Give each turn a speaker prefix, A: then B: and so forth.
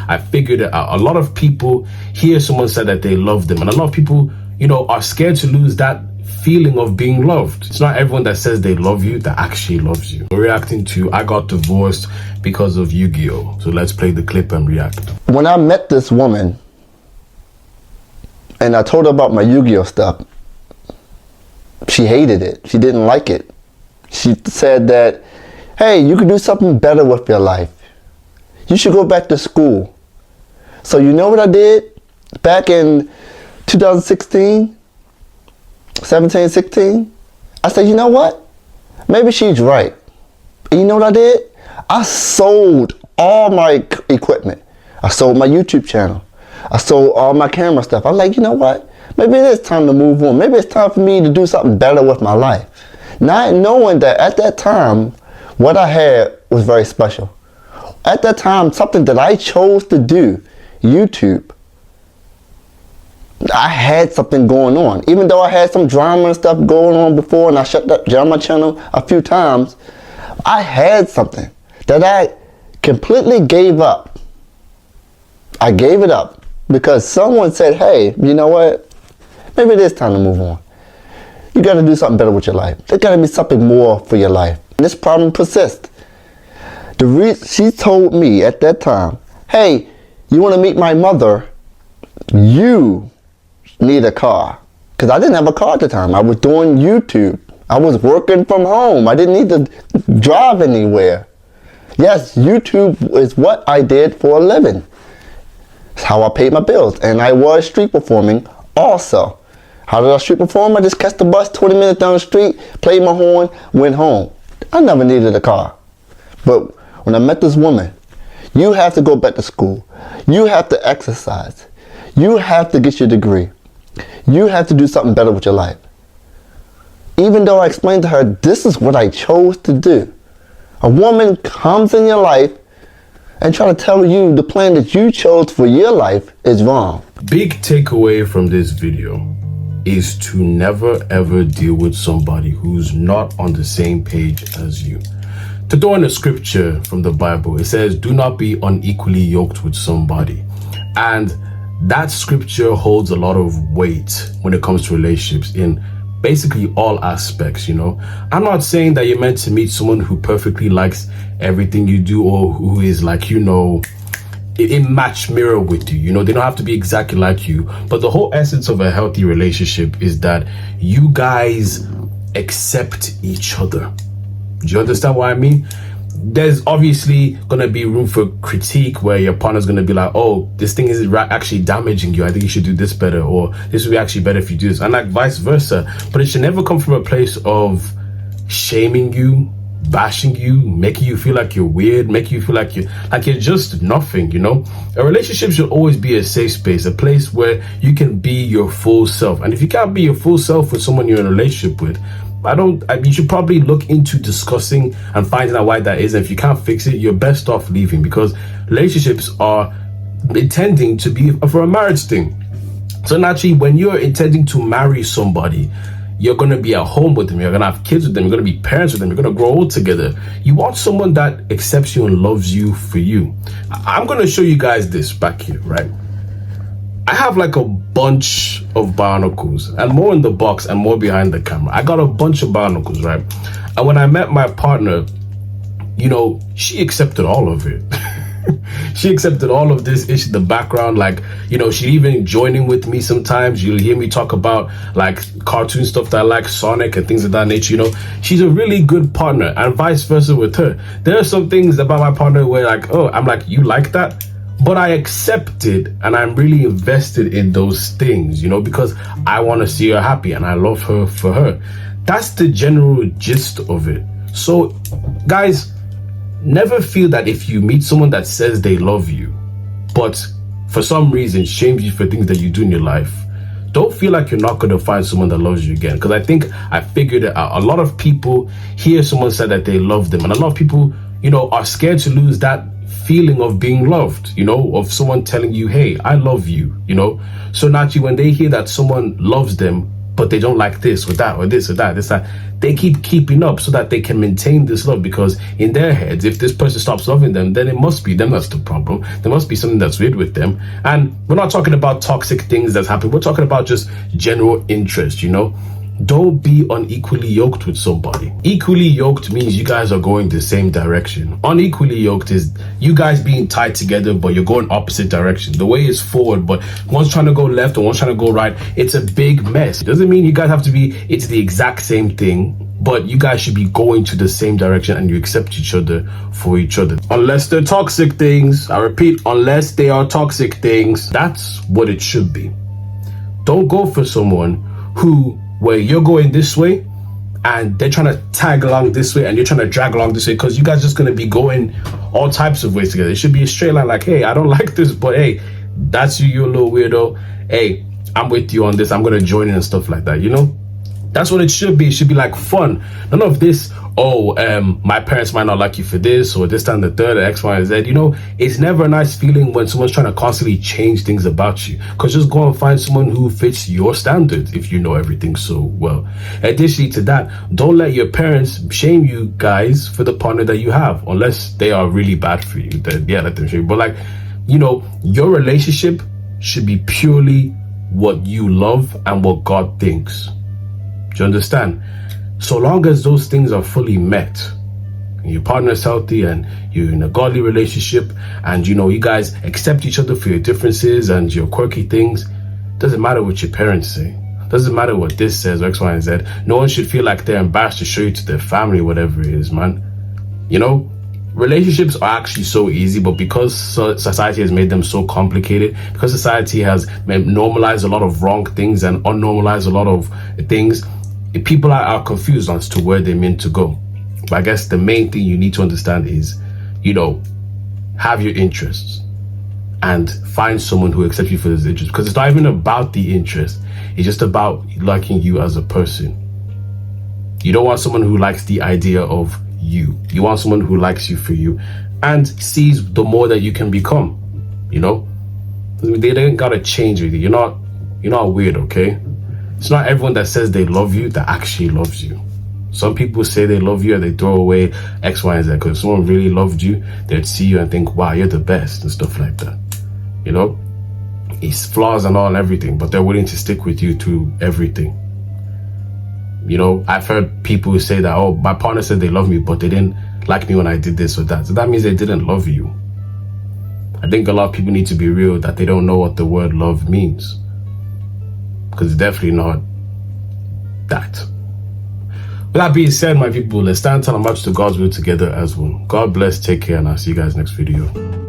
A: I figured it out. A lot of people hear someone say that they love them, and a lot of people, are scared to lose that feeling of being loved. It's not everyone that says they love you that actually loves you. We're reacting to I got divorced because of Yugioh. So let's play the clip and react.
B: When I met this woman and I told her about my Yugioh stuff, she hated it. She didn't like it. She said that, hey, you could do something better with your life. You should go back to school. So you know what I did back in 2016? 17, 16, I said, you know what? Maybe she's right. And you know what I did? I sold all my equipment. I sold my YouTube channel. I sold all my camera stuff. I'm like, you know what? Maybe it is time to move on. Maybe it's time for me to do something better with my life. Not knowing that at that time, what I had was very special. At that time, something that I chose to do, YouTube, I had something going on. Even though I had some drama and stuff going on before and I shut down my channel a few times, I had something that I completely gave up. I gave it up because someone said, hey, you know what? Maybe it is time to move on. You got to do something better with your life. There's got to be something more for your life. And this problem persists. She told me at that time, hey, you want to meet my mother? You need a car. Because I didn't have a car at the time. I was doing YouTube. I was working from home. I didn't need to drive anywhere. Yes, YouTube is what I did for a living. It's how I paid my bills. And I was street performing also. How did I street perform? I just catch the bus 20 minutes down the street, played my horn, went home. I never needed a car. But when I met this woman, you have to go back to school. You have to exercise. You have to get your degree. You have to do something better with your life. Even though I explained to her, this is what I chose to do. A woman comes in your life and try to tell you the plan that you chose for your life is wrong.
A: Big takeaway from this video is to never ever deal with somebody who's not on the same page as you. To throw in a scripture from the Bible, it says, do not be unequally yoked with somebody. And that scripture holds a lot of weight when it comes to relationships in basically all aspects, I'm not saying that you're meant to meet someone who perfectly likes everything you do or who is like, in match mirror with you. They don't have to be exactly like you. But the whole essence of a healthy relationship is that you guys accept each other. Do you understand what I mean? There's obviously gonna be room for critique where your partner's gonna be like, oh, this thing is actually damaging you. I think you should do this better, or this would be actually better if you do this, and like vice versa. But it should never come from a place of shaming you, bashing you, making you feel like you're weird, making you feel like you're just nothing. A relationship should always be a safe space, a place where you can be your full self. And if you can't be your full self with someone you're in a relationship with, you should probably look into discussing and finding out why that is. And if you can't fix it, you're best off leaving, because relationships are intending to be for a marriage thing. So naturally, when you're intending to marry somebody, you're going to be at home with them, you're going to have kids with them, you're going to be parents with them, you're going to grow old together. You want someone that accepts you and loves you for you. I'm going to show you guys this back here, right? I have like a bunch of barnacles, and more in the box and more behind the camera. I got a bunch of barnacles, right? And when I met my partner, she accepted all of it. She accepted all of this issue, the background, she even joining with me sometimes. You'll hear me talk about like cartoon stuff that I like, Sonic and things of that nature. She's a really good partner, and vice versa with her. There are some things about my partner where I'm like, you like that? But I accept it, and I'm really invested in those things, because I want to see her happy and I love her for her. That's the general gist of it. So, guys, never feel that if you meet someone that says they love you, but for some reason shames you for things that you do in your life, don't feel like you're not going to find someone that loves you again. Because I think I figured it out. A lot of people hear someone say that they love them, and a lot of people, are scared to lose that feeling of being loved, of someone telling you, hey, I love you, So naturally, when they hear that someone loves them, but they don't like this or that or this or that. It's that they keep keeping up so that they can maintain this love, because in their heads, if this person stops loving them, then it must be them that's the problem. There must be something that's weird with them. And we're not talking about toxic things that's happening. We're talking about just general interest, you know? Don't be unequally yoked with somebody. Equally yoked means you guys are going the same direction. Unequally yoked is you guys being tied together, but you're going opposite direction. The way is forward, but one's trying to go left and one's trying to go right. It's a big mess. It doesn't mean you guys have to be, it's the exact same thing, but you guys should be going to the same direction and you accept each other for each other. Unless they're toxic things, I repeat, unless they are toxic things, that's what it should be. Don't go for someone where you're going this way and they're trying to tag along this way and you're trying to drag along this way, because you guys are just going to be going all types of ways together. It should be a straight line, like, hey, I don't like this, but hey, that's you, you're a little weirdo. Hey, I'm with you on this. I'm going to join in and stuff like that, you know? That's what it should be. It should be like fun. None of this, my parents might not like you for this or this, and the third, X, Y, and Z. You know, it's never a nice feeling when someone's trying to constantly change things about you. Because just go and find someone who fits your standards if you know everything so well. Additionally to that, don't let your parents shame you guys for the partner that you have, unless they are really bad for you. Then yeah, let them shame you. But like, you know, your relationship should be purely what you love and what God thinks. Do you understand? So long as those things are fully met, and your partner is healthy and you're in a godly relationship, and you know, you guys accept each other for your differences and your quirky things, doesn't matter what your parents say. Doesn't matter what this says, X, Y, and Z. No one should feel like they're embarrassed to show you to their family, whatever it is, man. You know, relationships are actually so easy, but because society has made them so complicated, because society has normalized a lot of wrong things and unnormalized a lot of things, people are confused as to where they're meant to go. But I guess the main thing you need to understand is, you know, have your interests and find someone who accepts you for those interests. Because it's not even about the interest. It's just about liking you as a person. You don't want someone who likes the idea of you. You want someone who likes you for you and sees the more that you can become, you know? They don't gotta change with you. You're not weird, okay? It's not everyone that says they love you that actually loves you. Some people say they love you and they throw away X, Y, and Z. Because if someone really loved you, they'd see you and think, wow, you're the best and stuff like that. You know? It's flaws and all and everything, but they're willing to stick with you through everything. You know, I've heard people who say that, oh, my partner said they love me, but they didn't like me when I did this or that. So that means they didn't love you. I think a lot of people need to be real that they don't know what the word love means. Because it's definitely not that. With that being said, my people, let's stand and march to God's will together as one. God bless, take care, and I'll see you guys next video.